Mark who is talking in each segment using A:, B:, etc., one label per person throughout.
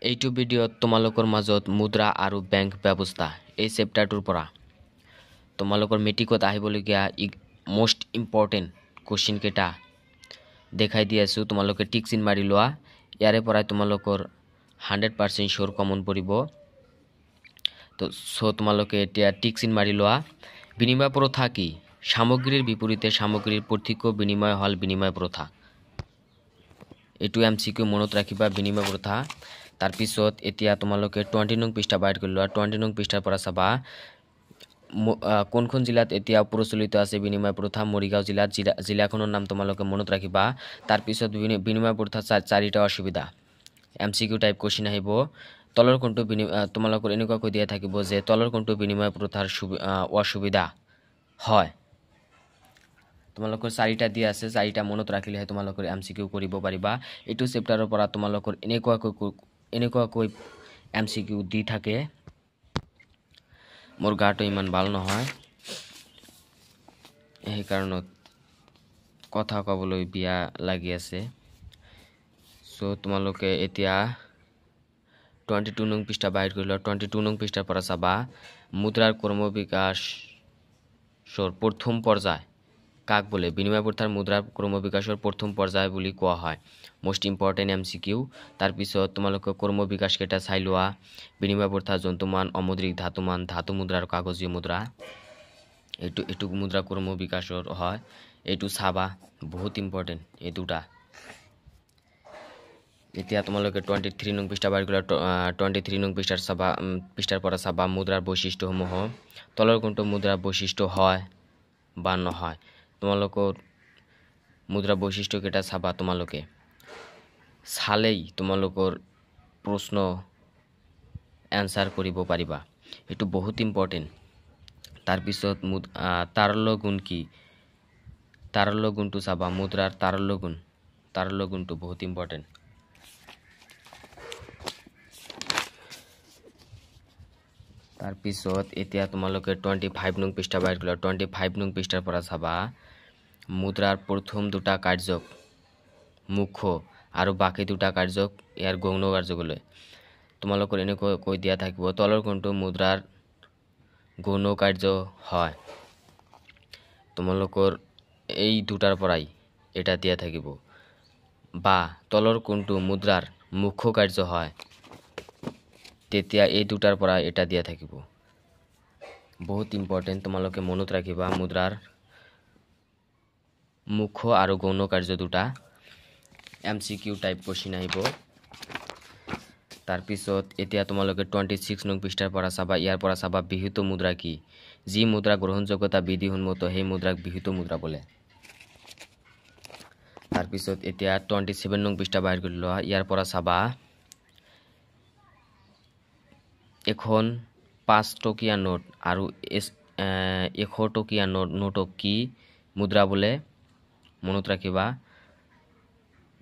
A: এইটো ভিডিঅ'ত তোমালোকৰ মাজত মুদ্ৰা আৰু বেংক ব্যৱস্থা এই চেপ্টাৰটোৰ পৰা তোমালোকৰ মেট্ৰিকত আহিবলগীয়া মোষ্ট ইম্পৰ্টেণ্ট কোৱেশ্চন কেইটা দেখাই দি আছো। তোমালোকে টিক চিন মাৰি লোৱা। ইয়াৰে পৰা তোমালোকৰ 100% শিওৰ কমন পৰিব। তো তোমালোকে এতিয়া টিক চিন মাৰি লোৱা। বিনিময় প্ৰথা কি? সামগ্ৰীৰ বিপৰীতে সামগ্ৰীৰ প্ৰত্যক্ষ বিনিময় হল বিনিময় প্ৰথা। এইটো MCQ মনত ৰাখিবা, বিনিময় প্ৰথা। তাৰ পিছত এতিয়া তোমালোকে 20 নং পৃষ্ঠা বাইট কৰি লোৱা। 20 নং পৃষ্ঠাৰ পৰা চাবা কোনখন জিলাত এতিয়া প্ৰচলিত আছে বিনিময় প্ৰথা। মৰিগাঁও জিলাত। জিলাখনৰ নাম তোমালোকে মনত ৰাখিবা। তাৰ পিছত বিনিময় প্ৰথা চাৰিটা অসুবিধা MCQ টাইপ কোৱেশ্চন আহিব। তলৰ কোনটো তোমালোকৰ এনেকুৱা কৈ দিয়া থাকিব যে তলৰ কোনটো বিনিময় প্ৰথাৰ অসুবিধা হয়। তোমালোকৰ চাৰিটা দিয়া আছে, চাৰিটা মনত ৰাখিলেহে তোমালোকৰ MCQ কৰিব পাৰিবা। এইটো চেপ্টাৰৰ পৰা তোমালোকৰ এনেকুৱাকৈ MCQ দি থাকে। মোৰ গাটো ইমান ভাল নহয়, এই কাৰণত কথা ক'বলৈ বিয়া লাগি আছে। তোমালোকে এতিয়া 22 নং পৃষ্ঠা বাহিৰ কৰি লোৱা। 22 নং পৃষ্ঠাৰ পৰা চাবা মুদ্ৰাৰ ক্ৰমবিকাশৰ প্ৰথম পৰ্যায় কাক বোলে? বিনিময় প্ৰথাৰ মুদ্ৰাৰ ক্ৰমবিকাশৰ প্ৰথম পৰ্যায় বুলি কোৱা হয়। Most important MCQ। তাৰ পিছত তোমালোকে ক্ৰমবিকাশ কেইটা চাই লোৱা। বিনিময় প্ৰথা জন্তুমান, অমুদ্ৰিক ধাতুমান, ধাতু মুদ্ৰাৰ কাগজীয় মুদ্ৰা। এইটো মুদ্ৰা ক্ৰমবিকাশৰ হয়। এইটো চাবা, বহুত ইম্পৰ্টেণ্ট এই দুটা। এতিয়া তোমালোকে 23 নং পৃষ্ঠা বাহিৰ কৰি 23 নং পৃষ্ঠাৰ পৰা চাবা মুদ্ৰাৰ বৈশিষ্ট্যসমূহ। তলৰ কোনটো মুদ্ৰাৰ বৈশিষ্ট্য হয় বা নহয়? তোমালোকৰ মুদ্ৰা বৈশিষ্ট্য কেইটা চাবা। তোমালোকে চালেই তোমালোকৰ প্ৰশ্ন এনসাৰ কৰিব পাৰিবা। এইটো বহুত ইম্পৰ্টেণ্ট। তাৰপিছত তাৰল্য গুণ কি? তাৰল্য গুণটো চাবা। মুদ্ৰাৰ তাৰল্য গুণটো বহুত ইম্পৰ্টেণ্ট। তাৰপিছত এতিয়া তোমালোকে 25 নং পৃষ্ঠা বাহিৰ কৰি 25 নং পৃষ্ঠাৰ পৰা চাবা মুদ্ৰাৰ প্ৰথম দুটা কাৰ্যক মুখ্য আৰু বাকী দুটা কাৰ্যক ইয়াৰ গৌণ কাৰ্যকলৈ। তোমালোকৰ এনেকৈ কৈ দিয়া থাকিব তলৰ কোনটো মুদ্ৰাৰ গৌণ কাৰ্য হয়। তোমালোকৰ এই দুটাৰ পৰাই এটা দিয়া থাকিব। বা তলৰ কোনটো মুদ্ৰাৰ মুখ্য কাৰ্য হয়, তেতিয়া এই দুটাৰ পৰা এটা দিয়া থাকিব। বহুত ইম্পৰ্টেণ্ট, তোমালোকে মনত ৰাখিবা মুদ্ৰাৰ মুখ্য আৰু গৌণ কাৰ্য দুটা। MCQ টাইপ কোৱেশ্চন আহিব। তাৰপিছত এতিয়া তোমালোকে 26 নং পৃষ্ঠাৰ পৰা চাবা। ইয়াৰ পৰা চাবা বিহিত মুদ্ৰা কি? যি মুদ্ৰা গ্ৰহণযোগ্যতা বিধিসন্মত সেই মুদ্ৰাক বিহিত মুদ্ৰা বোলে। তাৰপিছত এতিয়া 27 নং পৃষ্ঠা বাহিৰ কৰি লোৱা। ইয়াৰ পৰা চাবা এখন 5 টকীয়া নোট আৰু 100 টকীয়া নোটক কি মুদ্ৰা বোলে? মনত ৰাখিবা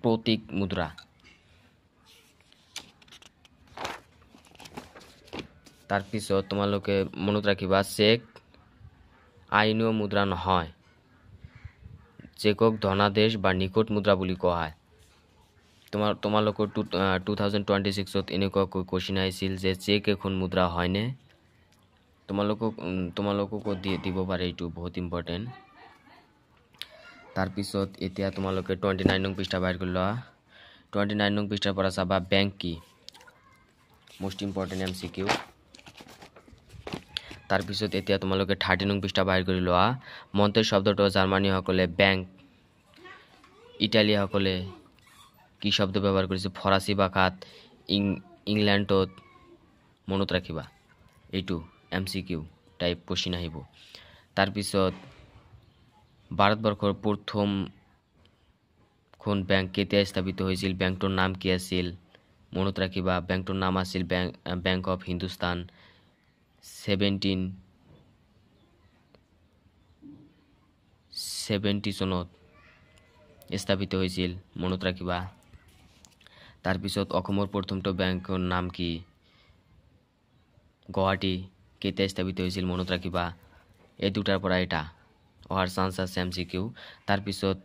A: প্ৰতীক মুদ্ৰা। তাৰপিছত তোমালোকে মনত ৰাখিবা চেক আইনীয় মুদ্ৰা নহয়। চেকক ধনাদেশ বা নিকট মুদ্ৰা বুলি কোৱা হয়। তোমালোকৰ 2026ত এনেকুৱাকৈ কোৱেশ্চন আহিছিল যে চেক এখন মুদ্ৰা হয়নে? তোমালোককো দিব পাৰে, এইটো বহুত ইম্পৰ্টেণ্ট। তাৰপিছত এতিয়া তোমালোকে 29 নং পৃষ্ঠা বাহিৰ কৰি লোৱা। 29 নং পৃষ্ঠাৰ পৰা চাবা বেংক কি? Most important MCQ। তাৰপিছত এতিয়া তোমালোকে 30 নং পৃষ্ঠা বাহিৰ কৰি লোৱা। মন্ত্ৰী শব্দটো জাৰ্মানীসকলে বেংক, ইটালীসকলে কি শব্দ ব্যৱহাৰ কৰিছে? ফৰাচী ভাষাত, ইংলেণ্ডত। মনত ৰাখিবা, এইটো MCQ টাইপ কোৱেশ্চন আহিব। তাৰপিছত ভাৰতবৰ্ষৰ প্ৰথমখন বেংক কেতিয়া স্থাপিত হৈছিল? বেংকটোৰ নাম কি আছিল? মনত ৰাখিবা বেংকটোৰ নাম আছিল বেংক অফ হিন্দুস্তান। 1770 চনত স্থাপিত হৈছিল, মনত ৰাখিবা। তাৰপিছত অসমৰ প্ৰথমটো বেংকৰ নাম কি? গুৱাহাটী। কেতিয়া স্থাপিত হৈছিল? মনত ৰাখিবা। এই দুটাৰ পৰা এটা অহাৰ চান্স আছে MCQ। তাৰপিছত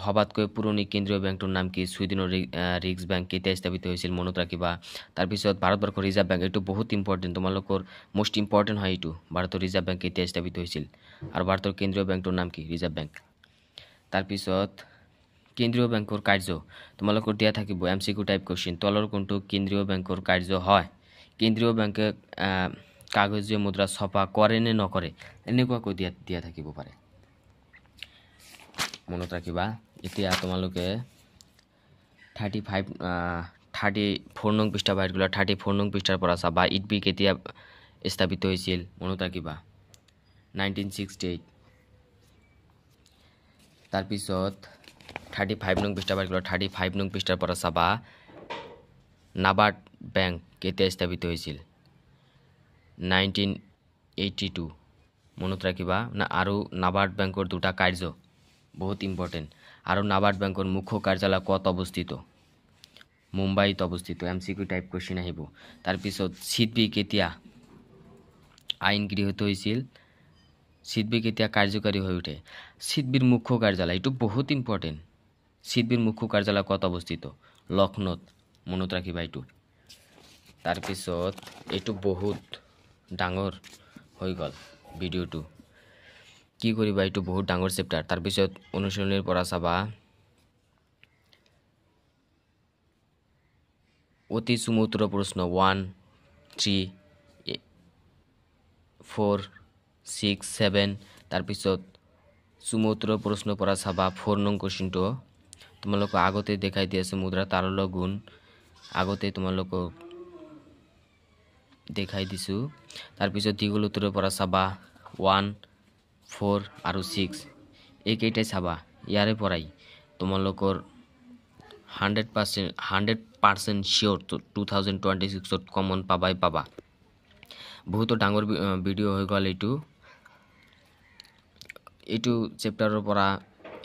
A: সবাতকৈ পুৰণি কেন্দ্ৰীয় বেংকটোৰ নাম কি? ছুইডেনৰ ৰিক্স বেংক কেতিয়া স্থাপিত হৈছিল? মনত ৰাখিবা। তাৰপিছত ভাৰতবৰ্ষৰ ৰিজাৰ্ভ বেংক, এইটো বহুত ইম্পৰ্টেণ্ট, তোমালোকৰ মষ্ট ইম্পৰ্টেণ্ট হয় এইটো। ভাৰতৰ ৰিজাৰ্ভ বেংক কেতিয়া স্থাপিত হৈছিল? আৰু ভাৰতৰ কেন্দ্ৰীয় বেংকটোৰ নাম কি? Reserve bank. তাৰপিছত কেন্দ্ৰীয় বেংকৰ কাৰ্য, তোমালোকৰ দিয়া থাকিব MCQ টাইপ কুৱেশ্যন, তলৰ কোনটো কেন্দ্ৰীয় বেংকৰ কাৰ্য হয়? কেন্দ্ৰীয় বেংকে কাগজীয় মুদ্ৰা ছপা কৰে নে নকৰে, এনেকুৱাকৈ দিয়া থাকিব পাৰে, মনত ৰাখিবা। এতিয়া তোমালোকে 34 নং পৃষ্ঠা বাহিৰগুলা 34 নং পৃষ্ঠাৰ পৰা চাবা। ইডবি কেতিয়া স্থাপিত হৈছিল? মনত ৰাখিবা 1968। তাৰপিছত 35 নং পৃষ্ঠা বাহিৰগুলা 35 নং পৃষ্ঠাৰ পৰা চাবা। নাবাৰ্ড বেংক কেতিয়া স্থাপিত হৈছিল? 1982, মনত ৰাখিবা। আৰু নাবাৰ্ড বেংকৰ দুটা কাৰ্য বহুত ইম্পৰ্টেণ্ট। আৰু নাবাৰ্ড বেংকৰ মুখ্য কাৰ্যালয় ক'ত অৱস্থিত? মুম্বাইত অৱস্থিত। MCQ টাইপ কুৱেশ্যন আহিব। তাৰপিছত সিডবি কেতিয়া আইন গৃহীত হৈছিল? সিডবি কেতিয়া কাৰ্যকাৰী হৈ উঠে? সিডবিৰ মুখ্য কাৰ্যালয়, এইটো বহুত ইম্পৰ্টেণ্ট। সিডবিৰ মুখ্য কাৰ্যালয় ক'ত অৱস্থিত? লক্ষ্ণৌত, মনত ৰাখিবা এইটো। তাৰপিছত এইটো বহুত ডাঙৰ হৈ গ'ল ভিডিঅ'টো, কি কৰিবা, এইটো বহুত ডাঙৰ চেপ্টাৰ। তাৰপিছত অনুশীলনীৰ পৰা চাবা। অতি সুমুদ্ৰ প্ৰশ্ন 1, 3, 4, 6, 7। তাৰপিছত সুমুদ্ৰ প্ৰশ্নৰ পৰা চাবা 4 নং কুৱেশ্যনটো। তোমালোকক আগতে দেখাই দি আছে মুদ্ৰা তাৰল্য গুণ, আগতে তোমালোকক দেখাই দিছোঁ। তাৰপিছত দীঘল উত্তৰৰ পৰা চাবা 1, 4 আৰু 6, এইকেইটাই চাবা। ইয়াৰে পৰাই তোমালোকৰ 100% চিয়'ৰ 2026ত কমন পাবা। বহুতো ডাঙৰ ভিডিঅ' হৈ গ'ল এইটো চেপ্টাৰৰ পৰা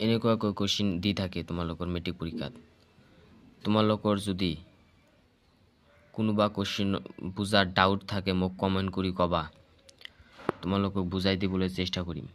A: এনেকুৱাকৈ কুৱেশ্যন দি থাকে তোমালোকৰ মেট্ৰিক পৰীক্ষাত। তোমালোকৰ যদি কোনোবা কুৱেশ্যন বুজাৰ ডাউট থাকে মোক কমেণ্ট কৰি ক'বা, তোমালোকক বুজাই দিবলৈ চেষ্টা কৰিম।